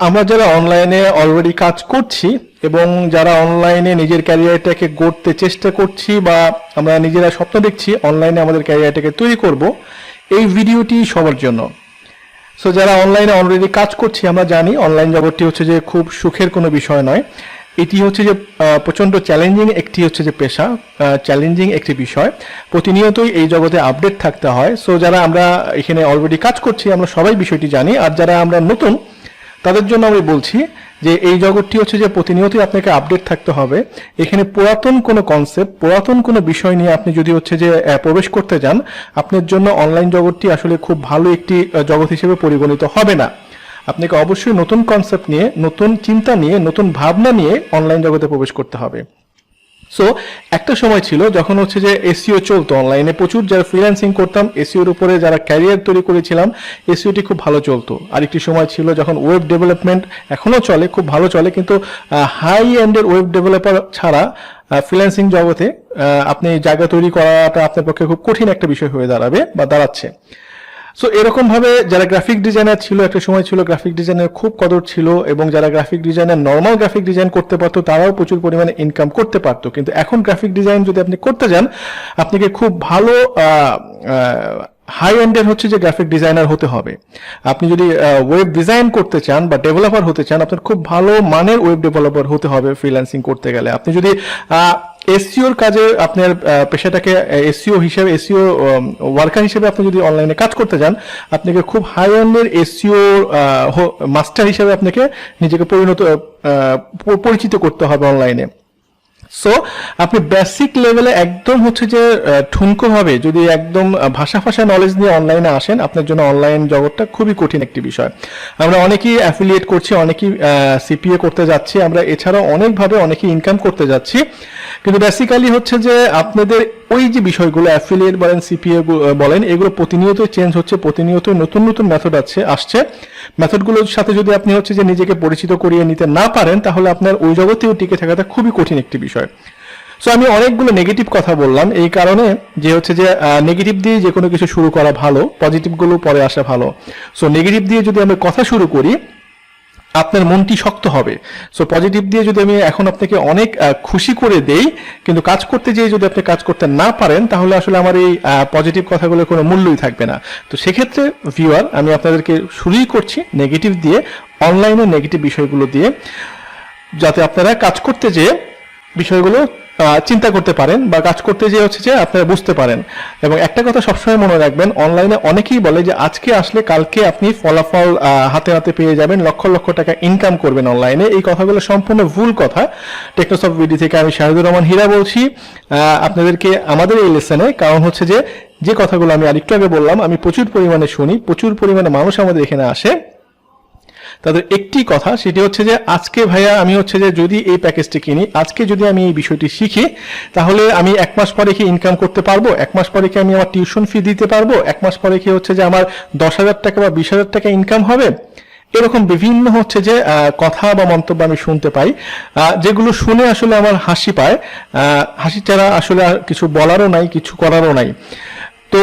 আমরা যারা অনলাইনে অলরেডি কাজ করছি এবং যারা অনলাইনে নিজের ক্যারিয়ারটাকে গড়তে চেষ্টা করছি বা আমরা নিজেরা স্বপ্ন দেখছি অনলাইনে আমাদের ক্যারিয়ারটাকে তৈরি করব, এই ভিডিওটি সবার জন্য। সো যারা অনলাইনে অলরেডি কাজ করছি, আমরা জানি অনলাইন জগৎটি হচ্ছে যে খুব সুখের কোনো বিষয় নয়। এটি হচ্ছে যে প্রচণ্ড চ্যালেঞ্জিং একটি হচ্ছে যে পেশা, চ্যালেঞ্জিং একটি বিষয়। প্রতিনিয়তই এই জগতে আপডেট থাকতে হয়। সো যারা আমরা এখানে অলরেডি কাজ করছি আমরা সবাই বিষয়টি জানি, আর যারা আমরা নতুন তাদের জন্য আমি বলছি যে এই জগৎটি হচ্ছে যে প্রতিনিয়তই আপনাকে আপডেট থাকতে হবে। এখানে পুরাতন কোনো কনসেপ্ট, পুরাতন কোনো বিষয় নিয়ে আপনি যদি হচ্ছে যে প্রবেশ করতে যান, আপনার জন্য অনলাইন জগৎটি আসলে খুব ভালো একটি জগৎ হিসেবে পরিগণিত হবে না। আপনাকে অবশ্যই নতুন কনসেপ্ট নিয়ে, নতুন চিন্তা নিয়ে, নতুন ভাবনা নিয়ে অনলাইন জগতে প্রবেশ করতে হবে। সো একটা সময় ছিল যখন হচ্ছে যে এসইও চলতো অনলাইনে, প্রচুর যারা ফ্রিল্যান্সিং করতাম এসইওর উপরে যারা ক্যারিয়ার তৈরি করেছিলাম, এসইওটি খুব ভালো চলতো। আরেকটি সময় ছিল যখন ওয়েব ডেভেলপমেন্ট এখনও চলে, খুব ভালো চলে, কিন্তু হাই এন্ডের ওয়েব ডেভেলপার ছাড়া ফ্রিল্যান্সিং জগতে আপনি জায়গা তৈরি করাটা আপনার পক্ষে খুব কঠিন একটা বিষয় হয়ে দাঁড়াবে বা দাঁড়াচ্ছে। সো এরকম ভাবে যারা গ্রাফিক ডিজাইনার ছিল, একটা সময় ছিল গ্রাফিক ডিজাইনের খুব কদর ছিল, এবং যারা graphic designer normal graphic design করতে পারতো তারাও প্রচুর পরিমাণে ইনকাম করতে পারতো। কিন্তু এখন গ্রাফিক ডিজাইন যদি আপনি করতে যান, আপনাকে খুব ভালো হাই এন্ডের হচ্ছে যে গ্রাফিক ডিজাইনার হতে হবে। আপনি যদি ওয়েব ডিজাইন করতে চান বা ডেভেলপার হতে চান, আপনার খুব ভালো মানের ওয়েব ডেভেলপার হতে হবে ফ্রিল্যান্সিং করতে গেলে। আপনি যদি এসইওর কাজে আপনার পেশাটাকে এসইও হিসেবে, এসইও ওয়ার্কার হিসেবে আপনি যদি অনলাইনে কাজ করতে যান, আপনাকে খুব হাই এন্ডের এসইও মাস্টার হিসেবে আপনাকে নিজেকে পরিচিত করতে হবে অনলাইনে। সো আপনি বেসিক লেভেলে একদম হচ্ছে যে ঠুনকো ভাবে যদি একদম ভাষা নলেজ নিয়ে অনলাইনে আসেন, আপনার জন্য অনলাইন জগৎটা খুবই কঠিন একটি বিষয়। আমরা অনেকেই অ্যাফিলিয়েট করছি, অনেকেই সিপিএ করতে যাচ্ছি, আমরা এছাড়াও অনেকভাবে অনেকেই ইনকাম করতে যাচ্ছি। কিন্তু বেসিক্যালি হচ্ছে যে আপনাদের ওই যে বিষয়গুলো অ্যাফিলিয়েট বলেন, সিপিএ বলেন, এগুলো প্রতিনিয়তই চেঞ্জ হচ্ছে, প্রতিনিয়তই নতুন নতুন মেথড আসছে। মেথডগুলোর সাথে যদি আপনি হচ্ছে যে নিজেকে পরিচিত করিয়ে নিতে না পারেন, তাহলে আপনার ওই জগতেও টিকে থাকাটা খুবই কঠিন একটি বিষয়। সো আমি অনেকগুলো নেগেটিভ কথা বললাম এই কারণে যে হচ্ছে যে নেগেটিভ দিয়ে যে কোনো কিছু শুরু করা ভালো, পজিটিভগুলো পরে আসা ভালো। সো নেগেটিভ দিয়ে যদি আমি কথা শুরু করি, আপনার মনটি শক্ত হবে। সো পজিটিভ দিয়ে যদি আমি এখন আপনাকে অনেক খুশি করে দেই, কিন্তু কাজ করতে যেয়ে যদি আপনি কাজ করতে না পারেন, তাহলে আসলে আমার এই পজিটিভ কথাগুলোর কোনো মূল্যই থাকবে না। তো সেক্ষেত্রে ভিউয়ার, আমি আপনাদেরকে শুরুই করছি নেগেটিভ দিয়ে, অনলাইনে নেগেটিভ বিষয়গুলো দিয়ে, যাতে আপনারা কাজ করতে যেয়ে বিষয়গুলো চিন্তা করতে পারেন বা কাজ করতে যেয়ে হচ্ছে যে আপনারা বুঝতে পারেন। এবং একটা কথা সবসময় মনে রাখবেন, অনলাইনে অনেকেই বলে যে আজকে আসলে কালকে আপনি ফলাফল হাতে হাতে পেয়ে যাবেন, লক্ষ লক্ষ টাকা ইনকাম করবেন অনলাইনে। এই কথাগুলো সম্পূর্ণ ভুল কথা। টেকনোসফট ভিডি থেকে আমি শাহিদুর রহমান হীরা বলছি আপনাদেরকে আমাদের এই লেসনে। কারণ হচ্ছে যে কথাগুলো আমি আরেকটু আগে বললাম, আমি প্রচুর পরিমাণে শুনি, প্রচুর পরিমাণে মানুষ আমাদের এখানে আসে, তাদের একটি কথা, সেটি হচ্ছে যে আজকে ভাইয়া আমি হচ্ছে যে যদি এই প্যাকেজটি কিনি, আজকে যদি আমি এই বিষয়টি শিখি, তাহলে আমি 1 মাস পরে কি ইনকাম করতে পারবো, 1 মাস পরে কি আমি আমার টিউশন ফি দিতে পারবো, 1 মাস পরে কি হচ্ছে যে আমার 10,000 টাকা বা 20,000 টাকা ইনকাম হবে। এরকম বিভিন্ন হচ্ছে যে কথা বা মন্তব্য আমি শুনতে পাই, যেগুলো শুনে আসলে আমার হাসি পায়। হাসি ছাড়া আসলে কিছু বলারও নাই, কিছু করারও নাই। তো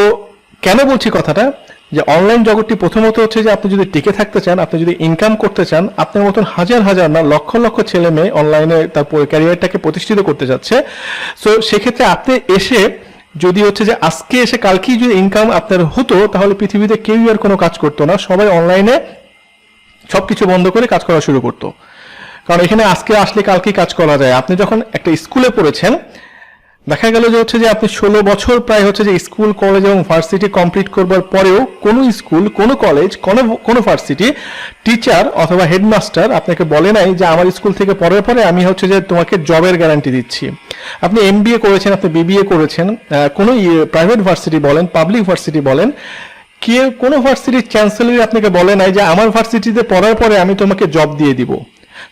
কেন বলছি কথাটা, যে অনলাইন জগৎটি প্রথমত হচ্ছে যে আপনি যদি টিকে থাকতে চান, আপনি যদি ইনকাম করতে চান, আপনার মতন হাজার হাজার না লক্ষ লক্ষ ছেলে মেয়ে অনলাইনে তার ক্যারিয়ারটাকে প্রতিষ্ঠিত করতে যাচ্ছে। সো সেক্ষেত্রে আপনি এসে যদি হচ্ছে যে আজকে এসে কালকেই যদি ইনকাম আপনার হতো, তাহলে পৃথিবীতে কেউই আর কোনো কাজ করতো না, সবাই অনলাইনে সবকিছু বন্ধ করে কাজ করা শুরু করতো। কারণ এখানে আজকে আসলে কালকেই কাজ করা যায়। আপনি যখন একটা স্কুলে পড়েছেন, দেখা গেল যে হচ্ছে যে আপনি 16 বছর প্রায় হচ্ছে যে স্কুল, কলেজ এবং ভার্সিটি কমপ্লিট করবার পরেও কোনো স্কুল, কোনো কলেজ, কোনো ভার্সিটি টিচার অথবা হেডমাস্টার আপনাকে বলে নাই যে আমার স্কুল থেকে পড়ার পরে আমি হচ্ছে যে তোমাকে জবের গ্যারান্টি দিচ্ছি। আপনি এমবিএ করেছেন, আপনি বিবিএ করেছেন, কোনো প্রাইভেট ভার্সিটি বলেন, পাবলিক ভার্সিটি বলেন, কোনো ভার্সিটির চ্যান্সেলরই আপনাকে বলে নাই যে আমার ভার্সিটিতে পড়ার পরে আমি তোমাকে জব দিয়ে দিব।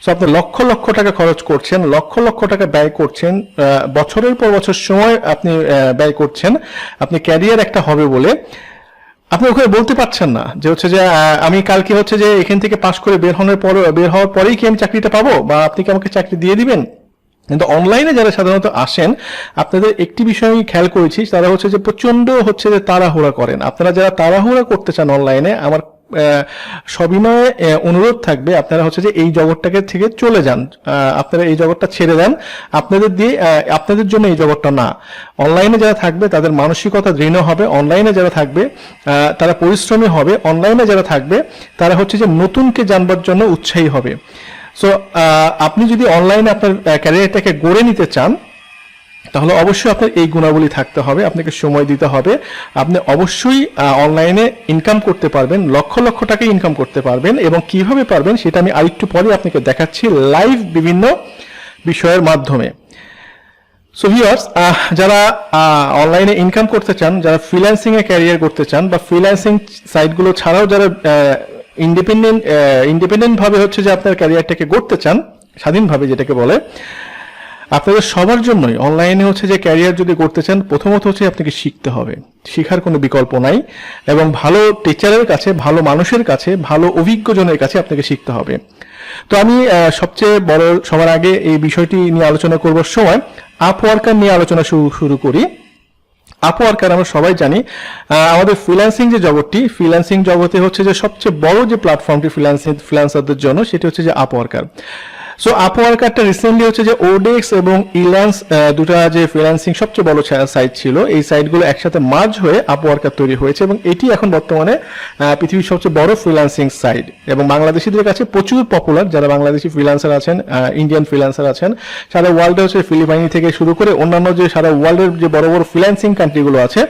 সো আপনি লক্ষ লক্ষ টাকা খরচ করছেন, লক্ষ লক্ষ টাকা ব্যয় করছেন, বছরের পর বছর সময় আপনি ব্যয় করছেন, আপনি ক্যারিয়ার একটা হবে বলে আপনি ওখানে বলতে পারছেন না যে হচ্ছে যে আমি কালকে হচ্ছে যে এখান থেকে পাশ করে বের হওয়ার পরেই কি আমি চাকরিটা পাবো, বা আপনি কি আমাকে চাকরি দিয়ে দিবেন। কিন্তু অনলাইনে যারা সাধারণত আসেন, আপনাদের একটি বিষয় আমি খেয়াল করেছি, তারা হচ্ছে যে প্রচন্ড হচ্ছে যে তাড়াহুড়া করেন। আপনারা যারা তাড়াহুড়া করতে চান অনলাইনে, আমার সবিনয়ে অনুরোধ থাকবে আপনারা হচ্ছে যে এই জগৎটাকে থেকে চলে যান, আপনারা এই জগৎটা ছেড়ে দেন, আপনাদের জন্য এই জগৎটা না। অনলাইনে যারা থাকবে তাদের মানসিকতা দৃঢ় হবে, অনলাইনে যারা থাকবে তারা পরিশ্রমী হবে, অনলাইনে যারা থাকবে তারা হচ্ছে যে নতুনকে জানবার জন্য উৎসাহী হবে। সো আপনি যদি অনলাইনে আপনার ক্যারিয়ারটাকে গড়ে নিতে চান তাহলে অবশ্যই আপনার এই গুণাবলী থাকতে হবে, আপনাকে সময় দিতে হবে, আপনি অবশ্যই অনলাইনে ইনকাম করতে পারবেন, লক্ষ লক্ষ টাকা ইনকাম করতে পারবেন। এবং কিভাবে পারবেন সেটা আমি আরেকটু পরে আপনাকে দেখাচ্ছি লাইভ বিভিন্ন বিষয়ের মাধ্যমে। সো ভিউয়ার্স, যারা অনলাইনে ইনকাম করতে চান, যারা ফ্রিল্যান্সিং এ ক্যারিয়ার করতে চান বা ফ্রিল্যান্সিং সাইটগুলো ছাড়াও যারা ইন্ডিপেন্ডেন্ট ভাবে হচ্ছে যে আপনার ক্যারিয়ারটাকে গড়তে চান, স্বাধীনভাবে যেটাকে বলে, আপনাদের সবার জন্যই অনলাইনে হচ্ছে যে ক্যারিয়ার যদি করতে চান প্রথমত হচ্ছে আপনাকে শিখতে হবে, শেখার কোনো বিকল্প নাই। এবং ভালো টিচারের কাছে, ভালো মানুষের কাছে, ভালো অভিজ্ঞজনের কাছে আপনাকে শিখতে হবে। তো আমি সবচেয়ে বড় সবার আগে এই বিষয়টি নিয়ে আলোচনা করবার সময় আপওয়ার্কার নিয়ে আলোচনা শুরু করি। আপওয়ার্কার আমরা সবাই জানি আমাদের ফ্রিল্যান্সিং যে জগৎটি, ফ্রিল্যান্সিং জগতে হচ্ছে যে সবচেয়ে বড় যে প্ল্যাটফর্মটি ফ্রিল্যান্সারদের জন্য সেটি হচ্ছে যে আপওয়ার্কার। সো আপওয়ার্কারটা রিসেন্টলি হচ্ছে যে ওডেক্স এবং ইল্যান্স দুটা যে ফ্রিল্যান্সিং সবচেয়ে বড় সাইট ছিল, এই সাইটগুলো একসাথে মার্জ হয়ে আপওয়ার্কার তৈরি হয়েছে এবং এটি এখন বর্তমানে পৃথিবীর সবচেয়ে বড় ফ্রিল্যান্সিং সাইট এবং বাংলাদেশিদের কাছে প্রচুর পপুলার। যারা বাংলাদেশি ফ্রিল্যান্সার আছেন, ইন্ডিয়ান ফ্রিল্যান্সার আছেন, সারা ওয়ার্ল্ডে হচ্ছে ফিলিপাইনি থেকে শুরু করে অন্যান্য যে সারা ওয়ার্ল্ডের যে বড় বড় ফ্রিল্যান্সিং কান্ট্রিগুলো আছে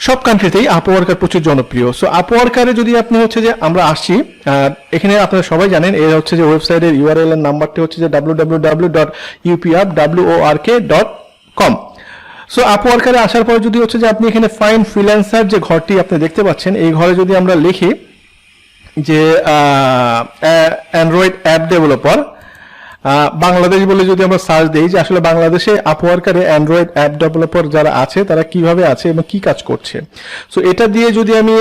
সব কান্ট্রিতেই আপওয়ার্কার প্রচুর জনপ্রিয়। সো আপওয়ার্কারে যদি আপনি হচ্ছে যে আমরা আসি, এখানে আপনারা সবাই জানেন এর হচ্ছে যে ওয়েবসাইটের ইউআরএল এর নাম্বারটি হচ্ছে যে www.upwork.com। সো আপওয়ার্কারে আসার পর যদি হচ্ছে যে আপনি এখানে ফাইন ফ্রিল্যান্সার যে ঘরটি আপনি দেখতে পাচ্ছেন, এই ঘরে যদি আমরা লিখি যে অ্যান্ড্রয়েড অ্যাপ ডেভেলপার বাংলাদেশ বলে যদি আমরা সার্চ দিই যে আসলে বাংলাদেশে আপওয়ার্কারে অ্যান্ড্রয়েড অ্যাপ ডেভেলপার যারা আছে তারা কিভাবে আছে এবং কি কাজ করছে, সো এটা দিয়ে যদি আমি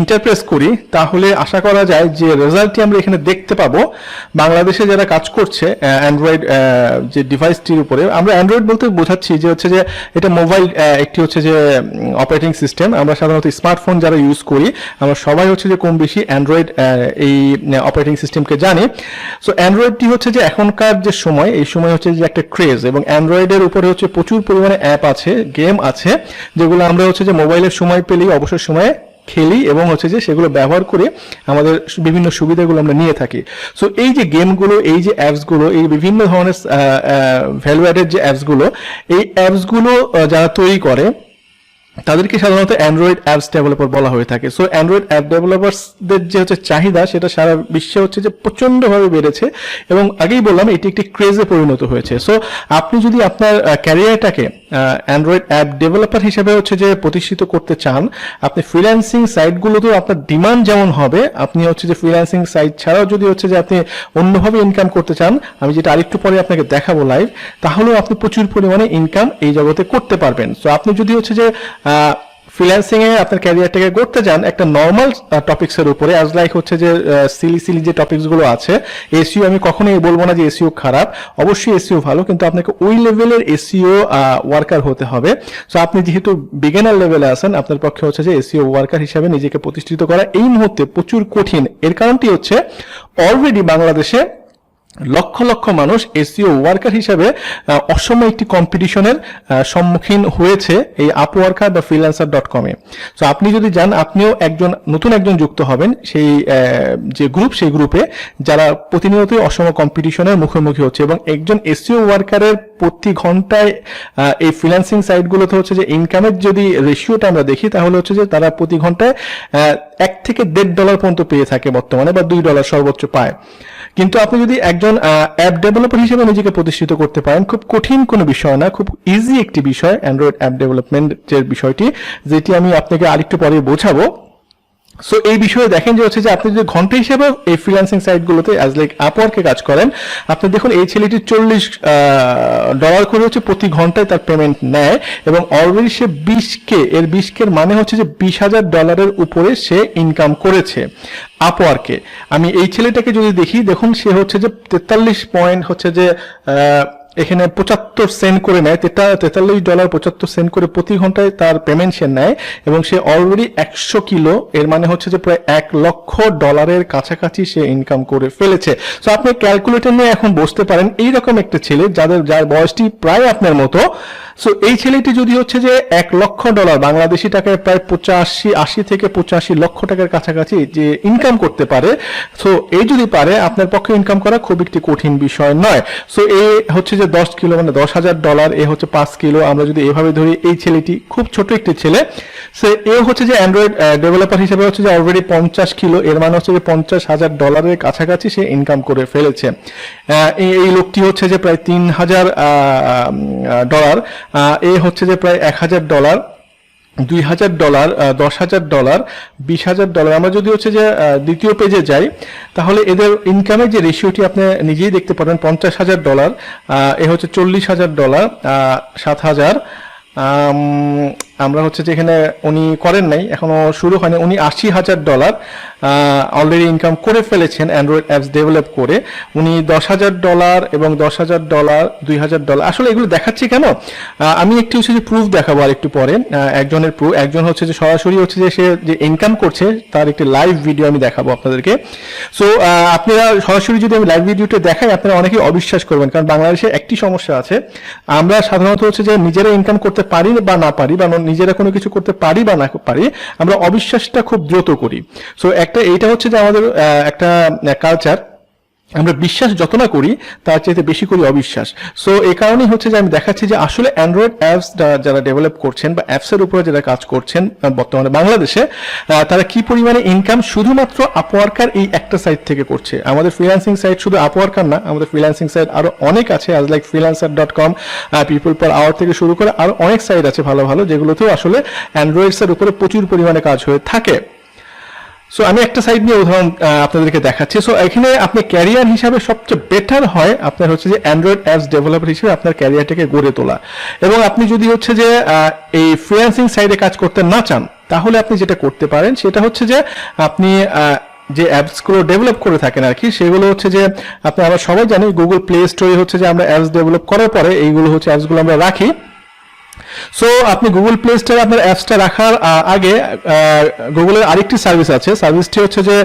ইন্টারপ্রেস করি তাহলে আশা করা যায় যে রেজাল্টটি আমরা এখানে দেখতে পাবো। বাংলাদেশে যারা কাজ করছে অ্যান্ড্রয়েড যে ডিভাইসটির উপরে, আমরা অ্যান্ড্রয়েড বলতে বোঝাচ্ছি যে হচ্ছে যে এটা মোবাইল একটি হচ্ছে যে অপারেটিং সিস্টেম। আমরা সাধারণত স্মার্টফোন যারা ইউজ করি আমরা সবাই হচ্ছে যে কম বেশি অ্যান্ড্রয়েড এই অপারেটিং সিস্টেমকে জানি। সো অ্যান্ড্রয়েডটি হচ্ছে যে এখনকার যে সময়, এই সময় হচ্ছে যে একটা ক্রেজ এবং অ্যান্ড্রয়েডের উপরে হচ্ছে প্রচুর পরিমাণে অ্যাপ আছে, গেম আছে, যেগুলো আমরা হচ্ছে যে মোবাইলের সময় পেলেই অবসর সময়ে খেলি এবং হচ্ছে যে সেগুলো ব্যবহার করে আমাদের বিভিন্ন সুবিধাগুলো আমরা নিয়ে থাকি। সো এই যে গেমগুলো, এই যে অ্যাপসগুলো, এই বিভিন্ন ধরনের ভ্যালু অ্যাডেড যে অ্যাপসগুলো, এই অ্যাপসগুলো যারা তৈরি করে তাদেরকে সাধারণত অ্যান্ড্রয়েড অ্যাপস ডেভেলপার বলা হয়ে থাকে। সো অ্যান্ড্রয়েড অ্যাপ ডেভেলপারসদের যে হচ্ছে চাহিদা সেটা সারা বিশ্বে হচ্ছে যে প্রচন্ডভাবে বেড়েছে এবং আগেই বললাম এটি একটি ক্রেজে পরিণত হয়েছে। সো আপনি যদি আপনার ক্যারিয়ারটাকে অ্যান্ড্রয়েড অ্যাপ ডেভেলপার হিসেবে হচ্ছে যে প্রতিষ্ঠিত করতে চান, আপনি ফ্রিল্যান্সিং সাইটগুলোতেও আপনার ডিমান্ড যেমন হবে, আপনি হচ্ছে যে ফ্রিল্যান্সিং সাইট ছাড়াও যদি হচ্ছে যে আপনি অন্যভাবে ইনকাম করতে চান, আমি যেটা আরেকটু পরে আপনাকে দেখাবো লাইভ, তাহলেও আপনি প্রচুর পরিমাণে ইনকাম এই জগতে করতে পারবেন। সো আপনি যদি হচ্ছে যে ফ্রিল্যান্সিং এ আপনার ক্যারিয়ারটাকে করতে যান একটা নর্মাল টপিকস এর উপরে, অ্যাজ লাইক হচ্ছে যে সিলি যে টপিকস গুলো আছে, এসইও আমি কখনোই বলবো না যে এসইও খারাপ, অবশ্যই এসইও ভালো, কিন্তু আপনাকে ওই লেভেলের এসইও ওয়ার্কার হতে হবে। সো আপনি যেহেতু বিগিনার লেভেলে আছেন, আপনার পক্ষে হচ্ছে যে এসইও ওয়ার্কার হিসেবে নিজেকে প্রতিষ্ঠিত করা এই মুহূর্তে প্রচুর কঠিন। এর কারণটি হচ্ছে অলরেডি বাংলাদেশে লক্ষ লক্ষ মানুষ এসইও ওয়ার্কার হিসেবে অসম একটি কম্পিটিশনের সম্মুখীন হয়েছে এই আপওয়ার্কার বা freelancer.com-এ। সো আপনি যদি যান, আপনিও নতুন একজন যুক্ত হবেন সেই যে গ্রুপ, সেই গ্রুপে যারা প্রতিনিয়তই অসম কম্পিটিশনের মুখোমুখি হচ্ছে এবং একজন এসইও ওয়ার্কারের প্রতি ঘন্টায় এই ফ্রিল্যান্সিং সাইটগুলোতে হচ্ছে যে ইনকামের যদি রেশিওটা আমরা দেখি তাহলে হচ্ছে যে তারা প্রতি ঘন্টায় $1 থেকে $1.5 পর্যন্ত পেয়ে থাকে বর্তমানে, বা $2 সর্বোচ্চ পায়। কিন্তু আপনি যদি একজন অ্যাপ ডেভেলপার হিসেবে নিজেকে প্রতিষ্ঠিত করতে পারেন, খুব কঠিন কোনো বিষয় না, খুব ইজি একটি বিষয় অ্যান্ড্রয়েড অ্যাপ ডেভেলপমেন্টের বিষয়টি, যেটি আমি আপনাকে আরেকটু পরে বোঝাবো। সো এই বিষয়ে দেখেন যে হচ্ছে যে আপনি যদি ঘন্টা হিসেবে এই ফ্রিল্যান্সিং সাইটগুলোতে অ্যাজ লাইক আপওয়ার্কে কাজ করেন, আপনি দেখুন এই ছেলেটি $40 করে হচ্ছে প্রতি ঘন্টায় তার পেমেন্ট নেয় এবং অলরেডি সে 20K, এর 20K মানে হচ্ছে যে $20,000 উপরে সে ইনকাম করেছে আপওয়ার্কে। আমি এই ছেলেটাকে যদি দেখি, দেখুন সে হচ্ছে যে 43 পয়েন্ট হচ্ছে যে এখানে 75 সেন্ট করে নেয়, $43.75 করে প্রতি ঘন্টায় তার পেমেন্ট সে নেয়, এবং সে অলরেডি 100 কিলো, এর মানে হচ্ছে যে প্রায় $1,00,000 কাছাকাছি সে ইনকাম করে ফেলেছে। সো আপনি ক্যালকুলেটর নিয়ে এখন বসতে পারেন, এইরকম একটা ছেলে যার বয়সটি প্রায় আপনার মতো, সো এই ছেলেটি যদি হচ্ছে যে $1,00,000 বাংলাদেশি টাকায় প্রায় 80 থেকে 85 লক্ষ টাকার কাছাকাছি যে ইনকাম করতে পারে, সো এই যদি পারে, আপনার পক্ষে ইনকাম করা খুব একটি কঠিন বিষয় নয়। সো এ হচ্ছে যে 10 কিলো মানে $10,000, এ হচ্ছে 5 কিলো, আমরা যদি এভাবে ধরি, এই ছেলেটি খুব ছোট একটি ছেলে, সে এ হচ্ছে যে অ্যান্ড্রয়েড ডেভেলপার হিসেবে হচ্ছে যে অলরেডি 50 কিলো, এর মানে হচ্ছে যে $50,000 কাছাকাছি সে ইনকাম করে ফেলেছে। এই লোকটি হচ্ছে যে প্রায় $3,000, এ হচ্ছে যে প্রায় $1,000, $2,000, $10,000, $20,000। আমরা যদি হচ্ছে যে দ্বিতীয় পেজে যাই, তাহলে এদের ইনকামের যে রেশিওটি আপনি নিজেই দেখতে পারেন, $50,000, এ হচ্ছে $40,000, 7,000। আমরা হচ্ছে যে এখানে উনি করেন নাই, এখনো শুরু হয়নি, উনি $80,000 অলরেডি ইনকাম করে ফেলেছেন অ্যান্ড্রয়েড অ্যাপস ডেভেলপ করে। উনি $10,000 এবং $10,000, $2,000। আসলে এগুলো দেখাচ্ছি কেন, আমি একটু হচ্ছে যে প্রুফ দেখাবো আর একটু পরে। একজনের প্রুফ, একজন হচ্ছে যে সরাসরি হচ্ছে যে সে যে ইনকাম করছে তার একটি লাইভ ভিডিও আমি দেখাবো আপনাদেরকে। সো আপনারা সরাসরি যদি আমি লাইভ ভিডিওটা দেখাই, আপনারা অনেকেই অবিশ্বাস করবেন, কারণ বাংলাদেশে একটি সমস্যা আছে, আমরা সাধারণত হচ্ছে যে নিজেরা ইনকাম করতে পারি বা না পারি, বা নিজেরা কোনো কিছু করতে পারি বা না পারি, আমরা অবিশ্বাসটা খুব দ্রুত করি। সো এইটা হচ্ছে যে আমাদের একটা কালচার, আমরা বিশ্বাস যত না করি তার চাইতে বেশি করি অবিশ্বাস। সো এই কারণেই হচ্ছে যে আমি দেখাচ্ছি যে আসলে অ্যান্ড্রয়েড অ্যাপস যারা ডেভেলপ করছেন বা অ্যাপসের উপরে যারা কাজ করছেন বর্তমানে বাংলাদেশে, তারা কি পরিমাণে ইনকাম শুধুমাত্র আপওয়ার্কার এই একটা সাইট থেকে করছে। আমাদের ফ্রিল্যান্সিং সাইট শুধু আপওয়ার্কার না, আমাদের ফ্রিল্যান্সিং সাইট আরো অনেক আছে, as like freelancer.com, people per hour থেকে শুরু করে আরো অনেক সাইট আছে ভালো ভালো, যেগুলোতেও আসলে অ্যান্ড্রয়েডসের উপরে প্রচুর পরিমাণে কাজ হয়ে থাকে। সো আমি একটা সাইড নিয়ে উদাহরণ আপনাদেরকে দেখাচ্ছি। সো এখানে আপনি ক্যারিয়ার হিসাবে সবচেয়ে বেটার হয় আপনার হচ্ছে যে অ্যান্ড্রয়েড অ্যাপস ডেভেলপার হিসেবে আপনার ক্যারিয়ারটাকে গড়ে তোলা। এবং আপনি যদি হচ্ছে যে এই ফ্রিল্যান্সিং সাইডে কাজ করতে না চান, তাহলে আপনি যেটা করতে পারেন সেটা হচ্ছে যে আপনি যে অ্যাপসগুলো ডেভেলপ করে থাকেন আর কি, সেগুলো হচ্ছে যে আমরা সবাই জানি গুগল প্লে স্টোরে হচ্ছে যে আমরা অ্যাপস ডেভেলপ করার পরে এইগুলো হচ্ছে অ্যাপসগুলো আমরা রাখি। সো আপনি গুগল প্লে স্টোরে আপনার অ্যাপসটা রাখার আগে গুগলের আরেকটি সার্ভিস আছে, সার্ভিসটি হচ্ছে যে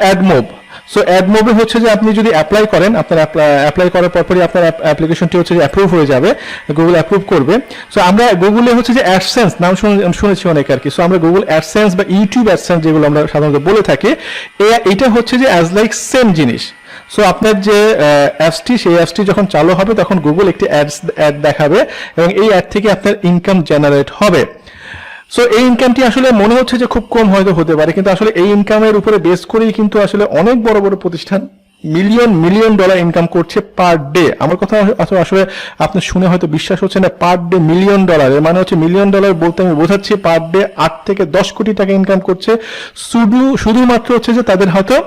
অ্যাডমোব। সো অ্যাডমোবে হচ্ছে যে আপনি যদি অ্যাপ্লাই করেন, আপনার অ্যাপ্লাই করার পরপরই আপনার অ্যাপ্লিকেশনটি হচ্ছে যে অ্যাপ্রুভ হয়ে যাবে, গুগল অ্যাপ্রুভ করবে। সো আমরা গুগলে হচ্ছে যে অ্যাডসেন্স নাম শুনেছি অনেক আর কি। সো আমরা গুগল অ্যাডসেন্স বা ইউটিউব অ্যাডসেন্স যেগুলো আমরা সাধারণত বলে থাকি, এটা হচ্ছে যে অ্যাজ লাইক সেম জিনিস। সো আপনার যে অ্যাপসটি, সেই অ্যাপসটি যখন চালু হবে তখন গুগল একটি অ্যাড দেখাবে, এবং এই অ্যাড থেকে আপনার ইনকাম জেনারেট হবে। সো এই ইনকামটি আসলে মনে হচ্ছে যে খুব কম হয়তো হতে পারে, কিন্তু আসলে এই ইনকামের উপরে বেস করেই কিন্তু আসলে অনেক বড় বড় প্রতিষ্ঠান মিলিয়ন ডলার ইনকাম করছে পার ডে। আমার কথা আসলে আপনি শুনে হয়তো বিশ্বাস হচ্ছে না, পার ডে $1,000,000, এর মানে হচ্ছে $1,000,000 বলতে আমি বোঝাচ্ছি পার ডে 8 থেকে 10 কোটি টাকা ইনকাম করছে শুধুমাত্র হচ্ছে যে তাদের হয়তো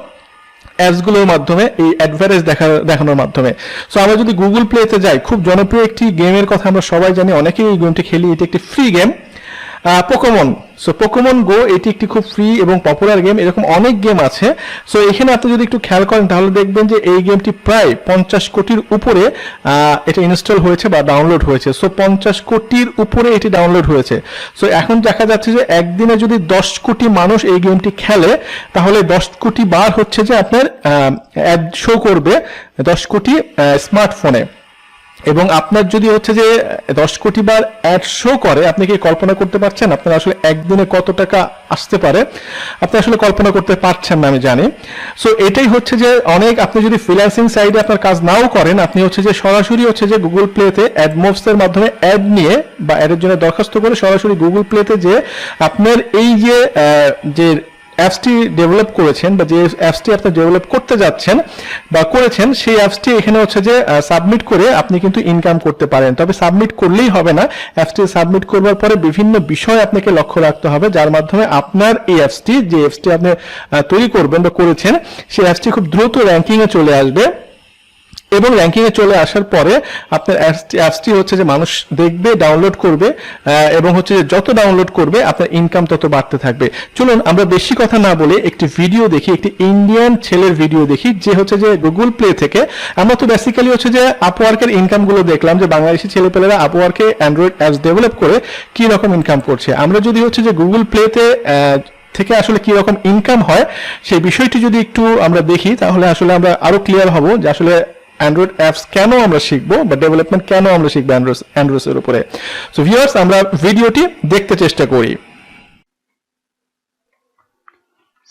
অ্যাপসগুলোর মাধ্যমে, এই অ্যাডভার্টাইজ দেখানোর মাধ্যমে। সো আমরা যদি গুগল প্লেতে যাই, খুব জনপ্রিয় একটি গেমের কথা আমরা সবাই জানি, অনেকেই এই গেমটি খেলি, এটি একটি free game, Pokemon. So Pokemon Go, এটি একটি খুব ফ্রি এবং পপুলার গেম। এরকম অনেক গেম আছে। সো এখানে আপনি যদি একটু খেয়াল করেন তাহলে দেখবেন যে এই গেমটি প্রায় 50 কোটির উপরে এটা ইনস্টল হয়েছে বা ডাউনলোড হয়েছে। সো 50 কোটির উপরে এটি ডাউনলোড হয়েছে। সো এখন দেখা যাচ্ছে যে একদিনে যদি 10 কোটি মানুষ এই গেমটি খেলে, তাহলে 10 কোটি বার হচ্ছে যে আপনার অ্যাড শো করবে 10 কোটি স্মার্টফোনে। এবং আপনার যদি হচ্ছে যে 10 কোটি বার অ্যাড শো করে, আপনি কি কল্পনা করতে পারছেন আপনার আসলে একদিনে কত টাকা আসতে পারে? আপনি আসলে কল্পনা করতে পারছেন না, আমি জানি। সো এটাই হচ্ছে যে আপনি যদি ফ্রিল্যান্সিং সাইডে আপনার কাজ নাও করেন, আপনি হচ্ছে যে সরাসরি হচ্ছে যে গুগল প্লেতে অ্যাডমোবস এর মাধ্যমে অ্যাড নিয়ে বা অ্যাডের জন্য দরখাস্ত করে সরাসরি গুগল প্লেতে যে আপনার এই যে অ্যাপসটি ডেভেলপ করেছেন বা যে অ্যাপসটি আপনি ডেভেলপ করতে যাচ্ছেন বা করেছেন, সেই অ্যাপসটি এখানে হচ্ছে যে সাবমিট করে আপনি কিন্তু ইনকাম করতে পারেন। তবে সাবমিট করলেই হবে না, অ্যাপসটি সাবমিট করবার পরে বিভিন্ন বিষয় আপনাকে লক্ষ্য রাখতে হবে, যার মাধ্যমে আপনার এই যে অ্যাপসটি আপনি তৈরি করবেন বা করেছেন, সেই অ্যাপসটি খুব দ্রুত র্যাঙ্কিংয়ে চলে আসবে। এবং র্যাঙ্কিং এ চলে আসার পরে আপনার অ্যাপসটি হচ্ছে যে মানুষ দেখবে, ডাউনলোড করবে, এবং হচ্ছে যে যত ডাউনলোড করবে আপনার ইনকাম তত বাড়তে থাকবে। চলুন আমরা বেশি কথা না বলে একটি ভিডিও দেখি, একটি ইন্ডিয়ান ছেলের ভিডিও দেখি, যে হচ্ছে যে গুগল প্লে থেকে। আমরা তো বেসিক্যালি হচ্ছে যে আপওয়ার্কের ইনকাম গুলো দেখলাম, যে বাংলাদেশি ছেলেপেলেরা আপওয়ার্কে অ্যান্ড্রয়েড অ্যাপস ডেভেলপ করে কি রকম ইনকাম করছে। আমরা যদি হচ্ছে যে গুগল প্লেতে থেকে আসলে কি রকম ইনকাম হয় সেই বিষয়টি যদি একটু আমরা দেখি, তাহলে আসলে আমরা আরো ক্লিয়ার হব যে আসলে অ্যান্ড্রয়েড অ্যাপস কেন আমরা শিখবো বা ডেভেলপমেন্ট কেন আমরা শিখবো অ্যান্ড্রয়েডের উপরে। সো ভিউয়ার্স, আমরা ভিডিওটি দেখতে চেষ্টা করি।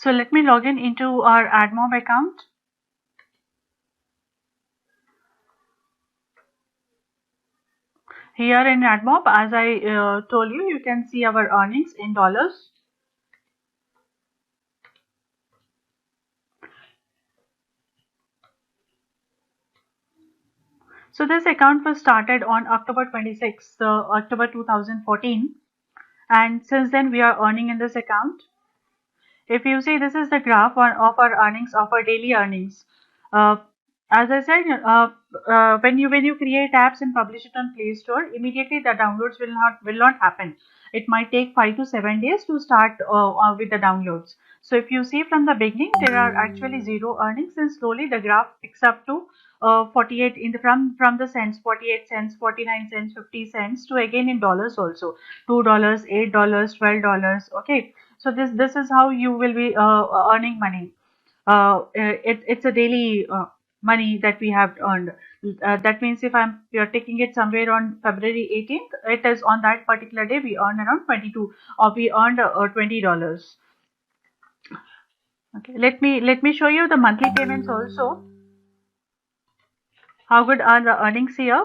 So let me log in into our AdMob account. Here in AdMob, as I told you, you can see our earnings in dollars. So this account was started on October 26th, October 2014, and since then we are earning in this account. If you see, this is the graph of our earnings, of our daily earnings. As I said, when you create apps and publish it on Play Store, immediately the downloads will not happen. It might take 5 to 7 days to start with the downloads. So if you see from the beginning, there are actually zero earnings, and slowly the graph picks up to 48 in the from the cents, 48 cents, 49 cents, 50 cents, to again in dollars also, $2, $8, $12. Okay, so this is how you will be earning money. It's a daily money that we have earned. That means if you're taking it somewhere on February 18th, it is on that particular day we earn around 22, or we earned $20. Okay, let me show you the monthly payments also. How good are the earnings here?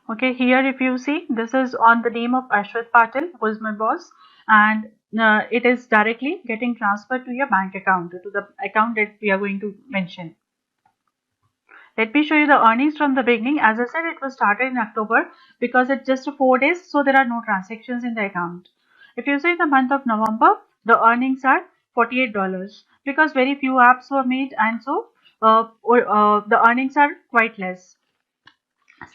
Okay, here if you see, this is on the name of Ashwath Patil, who is my boss, and it is directly getting transferred to your bank account, to the account that we are going to mention. Let me show you the earnings from the beginning. As I said, it was started in October because it's just 4 days, so there are no transactions in the account. If you see the month of November, the earnings are $48 because very few apps were made, and so the earnings are quite less,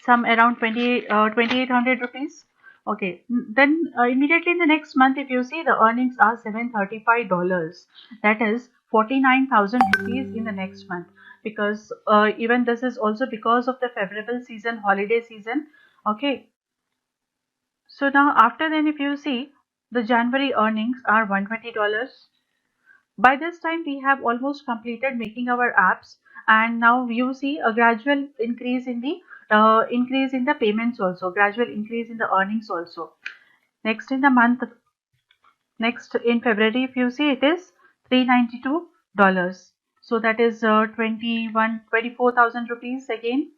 some around 2800 rupees. Okay, then immediately in the next month, if you see, the earnings are $735, that is 49,000 rupees in the next month, because even this is also because of the favorable season, holiday season. Okay, so now after then, if you see, the January earnings are $120. By this time we have almost completed making our apps, and now you see a gradual increase in the payments also, gradual increase in the earnings also. Next in the month, next in February, if you see, it is $392, so that is 24,000 rupees again.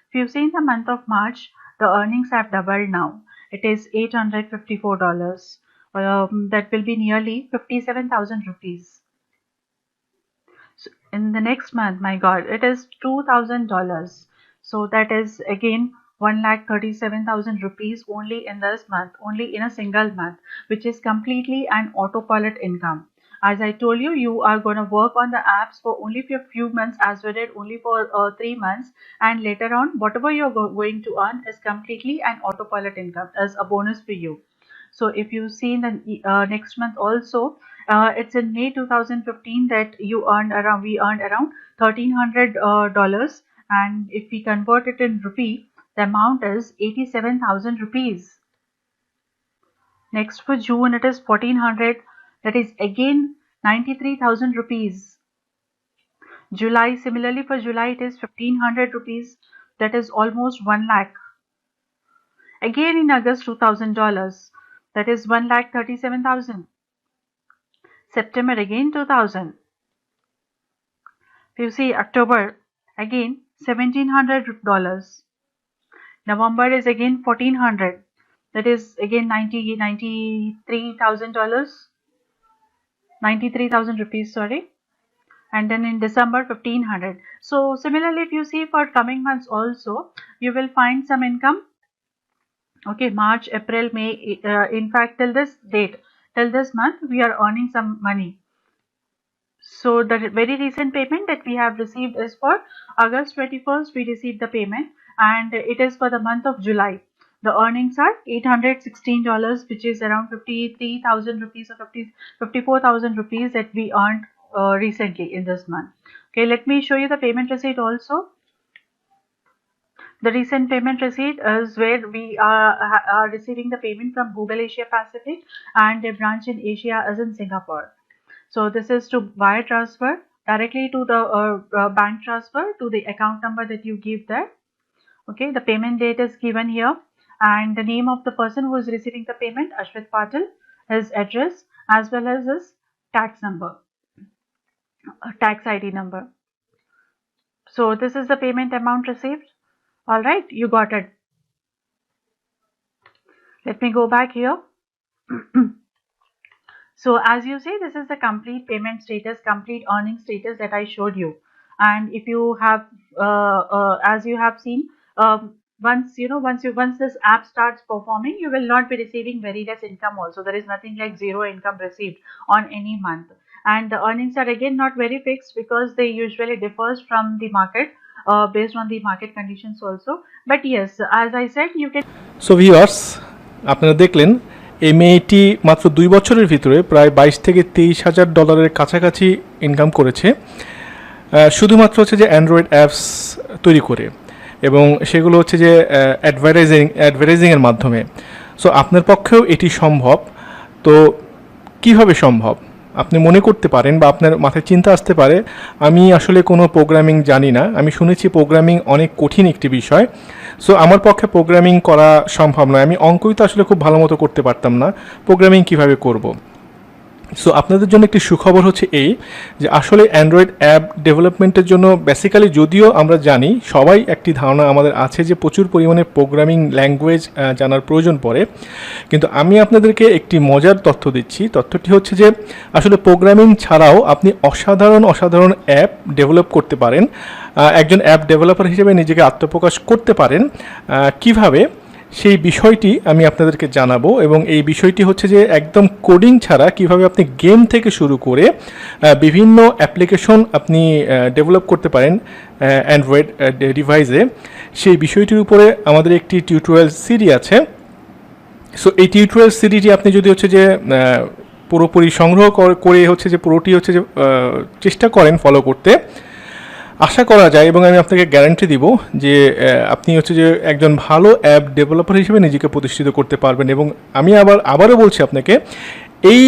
If you see in the month of March, the earnings have doubled now, it is $854. That will be nearly 57,000 rupees. So in the next month, my God, it is $2,000. So that is again 1,37,000 rupees only in this month, only in a single month, which is completely an autopilot income. As I told you, you are going to work on the apps for only for a few months, as well as only for 3 months, and later on, whatever you're going to earn is completely an autopilot income as a bonus for you. So if you see in the next month also, it's in May 2015 that we earned around $1,300, and if we convert it in rupee, the amount is 87,000 rupees. Next for June, it is 1,400, that is again 93,000 rupees. July, similarly for July, it is 1,500 rupees, that is almost 1 lakh. Again in August, $2,000, that is 1,37,000. September again 2,000. If you see October, again $1,700. November is again 1,400. That is again $93,000. 93,000 rupees, sorry. and then in December 1500. So similarly, if you see for coming months also, you will find some income. Okay, March, April, May, in fact till this date, till this month we are earning some money. So the very recent payment that we have received is for August 21st. We received the payment, and it is for the month of July. The earnings are $816, which is around 53,000 rupees or 54,000 rupees that we earned recently in this month. Okay, let me show you the payment receipt also. The recent payment receipt is where we are receiving the payment from Google Asia Pacific, and a branch in Asia is in Singapore. So this is to wire transfer directly to the bank transfer to the account number that you give there. Okay, the payment date is given here, and the name of the person who is receiving the payment, Ashwit Patil, his address, as well as his tax number, tax ID number. So this is the payment amount received. All right, you got it. Let me go back here. So as you see, this is the complete payment status, complete earning status that I showed you. And if you have, as you have seen, once this app starts performing, you will not be receiving very less income also. There is nothing like zero income received on any month. And the earnings are again not very fixed, because they usually differs from the market, based on the market conditions also. But yes, as I said, you can. So viewers, আপনারা দেখলেন এই মেয়েটি মাত্র 2 বছরের ভিতরে প্রায় 22 থেকে 23,000 ডলারের কাছাকাছি ইনকাম করেছে, শুধুমাত্র হচ্ছে যে অ্যান্ড্রয়েড অ্যাপস তৈরি করে, এবং সেগুলো হচ্ছে যে অ্যাডভার্টাইজিংয়ের মাধ্যমে। সো আপনার পক্ষেও এটি সম্ভব। তো কিভাবে সম্ভব আপনি মনে করতে পারেন, বা আপনার মাথায় চিন্তা আসতে পারে, আমি আসলে কোনো প্রোগ্রামিং জানি না, আমি শুনেছি প্রোগ্রামিং অনেক কঠিন একটি বিষয়, সো আমার পক্ষে প্রোগ্রামিং করা সম্ভব নয়, আমি অঙ্কই তো আসলে খুব ভালো মতো করতে পারতাম না, প্রোগ্রামিং কিভাবে করব। সো আপনাদের জন্য একটি সুখবর হচ্ছে এই যে আসলে অ্যান্ড্রয়েড অ্যাপ ডেভেলপমেন্টের জন্য বেসিক্যালি, যদিও আমরা জানি, সবাই একটি ধারণা আমাদের আছে যে প্রচুর পরিমাণে প্রোগ্রামিং ল্যাঙ্গুয়েজ জানার প্রয়োজন পড়ে, কিন্তু আমি আপনাদেরকে একটি মজার তথ্য দিচ্ছি। তথ্যটি হচ্ছে যে আসলে প্রোগ্রামিং ছাড়াও আপনি অসাধারণ অ্যাপ ডেভেলপ করতে পারেন, একজন অ্যাপ ডেভেলপার হিসেবে নিজেকে আত্মপ্রকাশ করতে পারেন। কিভাবে, সেই বিষয়টি আমি আপনাদেরকে জানাবো, এবং এই বিষয়টি হচ্ছে যে একদম কোডিং ছাড়া কিভাবে আপনি গেম থেকে শুরু করে বিভিন্ন অ্যাপ্লিকেশন আপনি ডেভেলপ করতে পারেন অ্যান্ড্রয়েড ডিভাইসে, সেই বিষয়টির উপরে আমাদের একটি টিউটোরিয়াল সিডি আছে। সো এই টিউটোরিয়াল সিডিটি আপনি যদি হচ্ছে যে পুরোপুরি সংগ্রহ করে হচ্ছে যে পুরোটি হচ্ছে যে চেষ্টা করেন ফলো করতে, আশা করা যায়, এবং আমি আপনাকে গ্যারান্টি দিব যে আপনি হচ্ছে যে একজন ভালো অ্যাপ ডেভেলপার হিসেবে নিজেকে প্রতিষ্ঠিত করতে পারবেন। এবং আমি আবারও বলছি আপনাকে, এই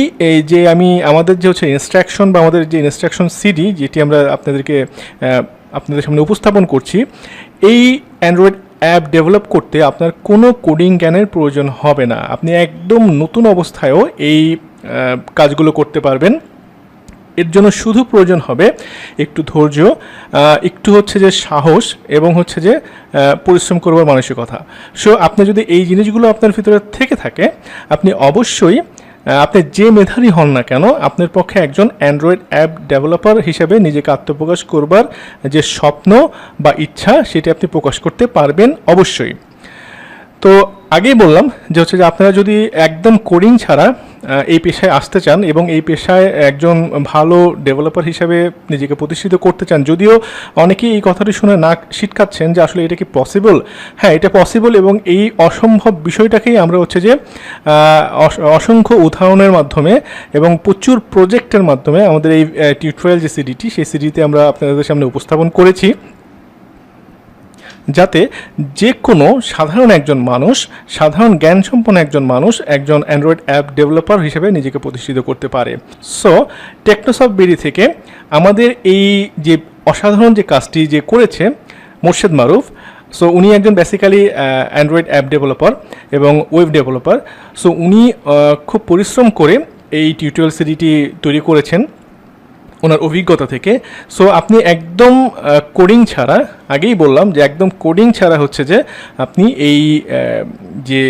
যে আমি আমাদের যে হচ্ছে ইনস্ট্রাকশন, বা আমাদের যে ইনস্ট্রাকশন সিডি যেটি আমরা আপনাদের সামনে উপস্থাপন করছি, এই অ্যান্ড্রয়েড অ্যাপ ডেভেলপ করতে আপনার কোনো কোডিং জ্ঞানের প্রয়োজন হবে না, আপনি একদম নতুন অবস্থায়ও এই কাজগুলো করতে পারবেন। এর জন্য শুধু প্রয়োজন হবে একটু ধৈর্য, একটু হচ্ছে যে সাহস, এবং হচ্ছে যে পরিশ্রম করবার মানসিকতা। সো আপনি যদি এই জিনিসগুলো আপনার ভিতরে থেকে থাকে, আপনি অবশ্যই, আপনি যে মেধাবী হন না কেন, আপনার পক্ষে একজন অ্যান্ড্রয়েড অ্যাপ ডেভেলপার হিসেবে নিজেকে আত্মপ্রকাশ করবার যে স্বপ্ন বা ইচ্ছা, সেটি আপনি প্রকাশ করতে পারবেন অবশ্যই। তো আগেই বললাম যে হচ্ছে যে আপনারা যদি একদম কোডিং ছাড়া এই পেশায় আসতে চান, এবং এই পেশায় একজন ভালো ডেভেলপার হিসেবে নিজেকে প্রতিষ্ঠিত করতে চান, যদিও অনেকেই এই কথাটি শুনে নাক সিটকাচ্ছেন যে আসলে এটা কি পসিবল। হ্যাঁ, এটা পসিবল, এবং এই অসম্ভব বিষয়টাকেই আমরা হচ্ছে যে অসংখ্য উদাহরণের মাধ্যমে এবং প্রচুর প্রজেক্টের মাধ্যমে আমাদের এই টিউটোরিয়াল যে সিডিটি, সেই সিডিতে আমরা আপনাদের সামনে উপস্থাপন করেছি, যাতে যে কোনো সাধারণ একজন মানুষ, সাধারণ জ্ঞানসম্পন্ন একজন মানুষ একজন অ্যান্ড্রয়েড অ্যাপ ডেভেলপার হিসেবে নিজেকে প্রতিষ্ঠিত করতে পারে। সো টেকনোসফট বিডি থেকে আমাদের এই যে অসাধারণ যে কাজটি যে করেছে মোর্শেদ মারুফ, সো উনি একজন বেসিক্যালি অ্যান্ড্রয়েড অ্যাপ ডেভেলপার এবং ওয়েব ডেভেলপার। সো উনি খুব পরিশ্রম করে এই টিউটোরিয়াল সিডিটি তৈরি করেছেন। ওনার অভিজ্ঞতা থেকে। সো আপনি একদম কোডিং ছাড়া, আগেই বললাম যে একদম কোডিং ছাড়া হচ্ছে যে আপনি এই যে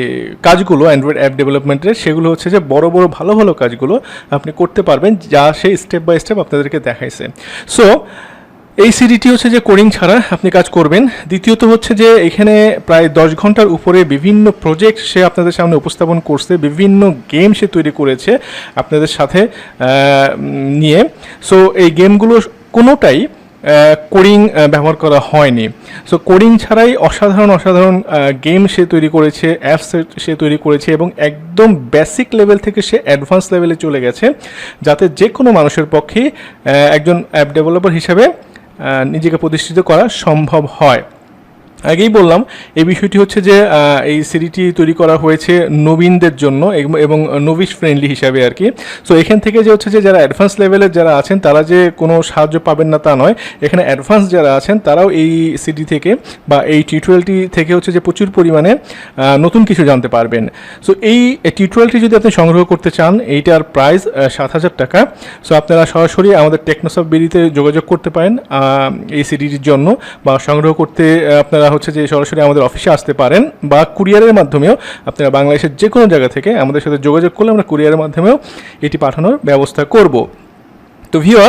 কাজগুলো অ্যান্ড্রয়েড অ্যাপ ডেভেলপমেন্টের, সেগুলো হচ্ছে যে বড় বড় ভালো ভালো কাজগুলো আপনি করতে পারবেন, যা সে স্টেপ বাই স্টেপ আপনাদেরকে দেখাইছে। সো এই সিডিটি হচ্ছে যে কোডিং ছাড়া আপনি কাজ করবেন। দ্বিতীয়ত হচ্ছে যে এখানে প্রায় 10 ঘন্টার উপরে বিভিন্ন প্রজেক্ট সে আপনাদের সামনে উপস্থাপন করছে, বিভিন্ন গেম সে তৈরি করেছে আপনাদের সাথে নিয়ে। সো এই গেমগুলো কোনোটাই কোডিং ব্যবহার করা হয়নি। সো কোডিং ছাড়াই অসাধারণ অসাধারণ গেম সে তৈরি করেছে, অ্যাপস সে তৈরি করেছে, এবং একদম বেসিক লেভেল থেকে সে অ্যাডভান্স লেভেলে চলে গেছে, যাতে যে কোনো মানুষের পক্ষে একজন অ্যাপ ডেভেলপার হিসেবে নিজেকে প্রতিষ্ঠিত করা সম্ভব হয়। আগেই বললাম এই বিষয়টি হচ্ছে যে এই সিডিটি তৈরি করা হয়েছে নবীনদের জন্য এবং নভিশ ফ্রেন্ডলি হিসাবে আর কি। সো এখান থেকে যে হচ্ছে যে যারা অ্যাডভান্স লেভেলের যারা আছেন তারা যে কোনো সাহায্য পাবেন না তা নয়, এখানে অ্যাডভান্স যারা আছেন তারাও এই সিডি থেকে বা এই টিউটোরিয়ালটি থেকে হচ্ছে যে প্রচুর পরিমাণে নতুন কিছু জানতে পারবেন। সো এই টিউটোরিয়ালটি যদি আপনি সংগ্রহ করতে চান, এইটার প্রাইস 7,000 টাকা। সো আপনারা সরাসরি আমাদের টেকনোসফট বিডিতে যোগাযোগ করতে পারেন এই সিডিটির জন্য, বা সংগ্রহ করতে আপনারা হচ্ছে যে সরাসরি আমাদের অফিসে আসতে পারেন, বা কুরিয়ারের মাধ্যমেও আপনারা বাংলাদেশের যে কোনো জায়গা থেকে আমাদের সাথে যোগাযোগ করলে আমরা কুরিয়ারের মাধ্যমেও এটি পাঠানোর ব্যবস্থা করব। তো ভিউয়ার,